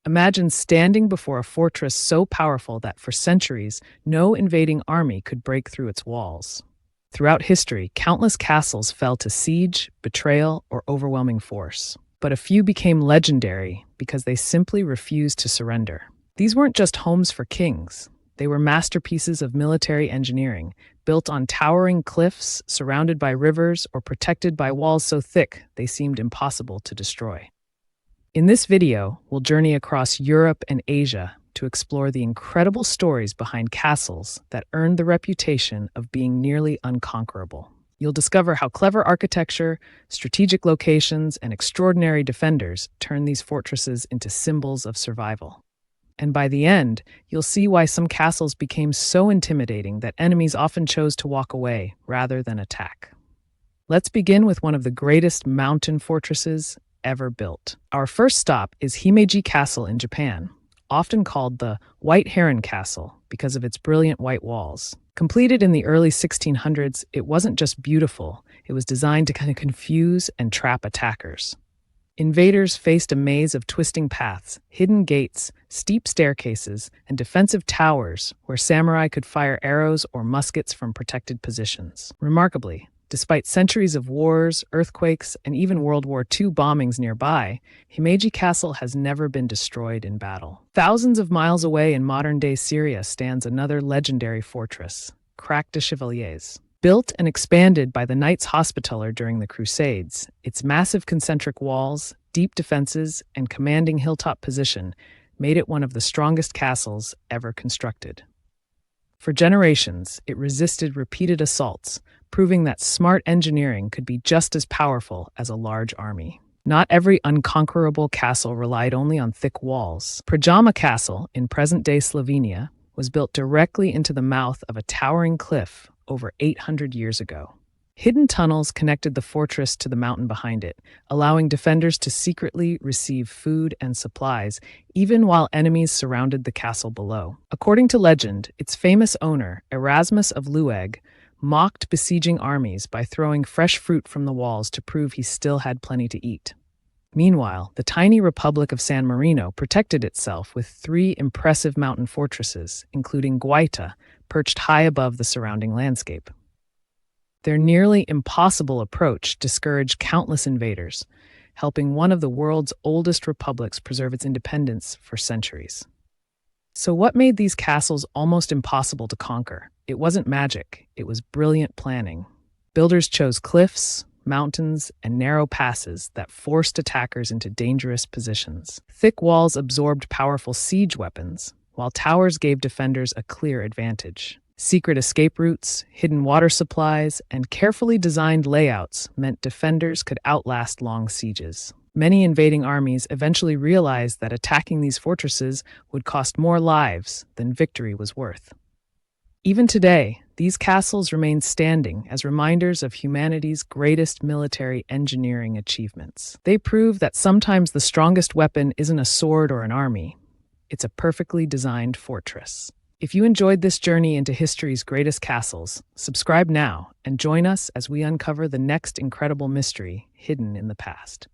Imagine standing before a fortress so powerful that for centuries, no invading army could break through its walls. Throughout history, countless castles fell to siege, betrayal, or overwhelming force. But a few became legendary because they simply refused to surrender. These weren't just homes for kings. They were masterpieces of military engineering, built on towering cliffs, surrounded by rivers, or protected by walls so thick they seemed impossible to destroy. In this video, we'll journey across Europe and Asia to explore the incredible stories behind castles that earned the reputation of being nearly unconquerable. You'll discover how clever architecture, strategic locations, and extraordinary defenders turn these fortresses into symbols of survival. And by the end, you'll see why some castles became so intimidating that enemies often chose to walk away rather than attack. Let's begin with one of the greatest mountain fortresses ever built. Our first stop is Himeji Castle in Japan, often called the White Heron Castle because of its brilliant white walls. Completed in the early 1600s, it wasn't just beautiful, it was designed to kind of confuse and trap attackers. Invaders faced a maze of twisting paths, hidden gates, steep staircases, and defensive towers where samurai could fire arrows or muskets from protected positions. Remarkably, despite centuries of wars, earthquakes, and even World War II bombings nearby, Himeji Castle has never been destroyed in battle. Thousands of miles away in modern-day Syria stands another legendary fortress, Crac des Chevaliers. Built and expanded by the Knights Hospitaller during the Crusades, its massive concentric walls, deep defenses, and commanding hilltop position made it one of the strongest castles ever constructed. For generations, it resisted repeated assaults, proving that smart engineering could be just as powerful as a large army. Not every unconquerable castle relied only on thick walls. Prajama Castle, in present-day Slovenia, was built directly into the mouth of a towering cliff over 800 years ago. Hidden tunnels connected the fortress to the mountain behind it, allowing defenders to secretly receive food and supplies, even while enemies surrounded the castle below. According to legend, its famous owner, Erasmus of Lueg, mocked besieging armies by throwing fresh fruit from the walls to prove he still had plenty to eat. Meanwhile, the tiny Republic of San Marino protected itself with 3 impressive mountain fortresses, including Guaita, perched high above the surrounding landscape. Their nearly impossible approach discouraged countless invaders, helping one of the world's oldest republics preserve its independence for centuries. So what made these castles almost impossible to conquer? It wasn't magic, it was brilliant planning. Builders chose cliffs, mountains, and narrow passes that forced attackers into dangerous positions. Thick walls absorbed powerful siege weapons, while towers gave defenders a clear advantage. Secret escape routes, hidden water supplies, and carefully designed layouts meant defenders could outlast long sieges. Many invading armies eventually realized that attacking these fortresses would cost more lives than victory was worth. Even today, these castles remain standing as reminders of humanity's greatest military engineering achievements. They prove that sometimes the strongest weapon isn't a sword or an army. It's a perfectly designed fortress. If you enjoyed this journey into history's greatest castles, subscribe now and join us as we uncover the next incredible mystery hidden in the past.